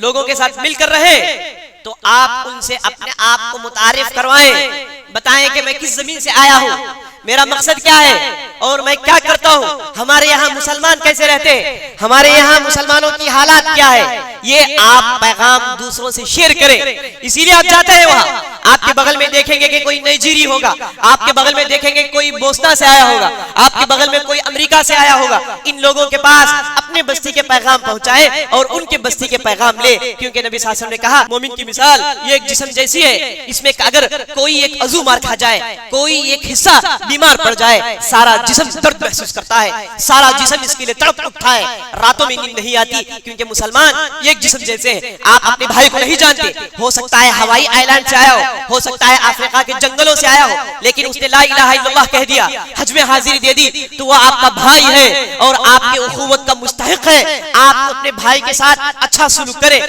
لوگوں کے ساتھ مل کر رہے تو آپ ان سے اپنے آپ کو متعارف کروائیں، بتائیں کہ میں کس زمین سے آیا ہوں، میرا مقصد کیا ہے اور میں کیا کرتا ہوں، ہمارے یہاں مسلمان کیسے رہتے ہیں، ہمارے یہاں مسلمانوں کی حالات کیا ہے، یہ آپ پیغام دوسروں سے شیئر کریں۔ اسی لیے آپ جاتے ہیں وہاں، آپ کے بغل میں دیکھیں گے کہ کوئی نائجیری ہوگا، آپ کے بغل میں دیکھیں گے کوئی بوسنا سے آیا ہوگا، آپ کے بغل میں کوئی امریکہ سے آیا ہوگا۔ ان لوگوں کے پاس اپنے بستی کے پیغام پہنچائے اور ان کے بستی کے پیغام لے، کیونکہ نبی صلی اللہ علیہ وسلم نے کہا مومن کی مثال یہ ایک جسم جیسی ہے، اس میں اگر کوئی ایک عضو مار کھا جائے، کوئی ایک حصہ بیمار پڑ جائے، سارا جسم درد محسوس کرتا ہے، سارا جسم اس کے لیے تڑپ اٹھتا ہے، راتوں میں نیند نہیں آتی، کیونکہ مسلمان ایک جسم جیسے ہیں۔ آپ اپنے بھائی کو نہیں جانتے، ہو سکتا ہے ہوائی آئی لینڈ سے آیا ہو سکتا ہے افریقہ کے جنگلوں سے آیا ہو، لیکن اس نے لا الہ الا اللہ کہہ دیا، حج میں حاضری دے دی، تو وہ آپ کا بھائی ہے اور آپ کی اخوت کا مستحق ہے۔ آپ اپنے بھائی کے ساتھ اچھا سلوک کریں۔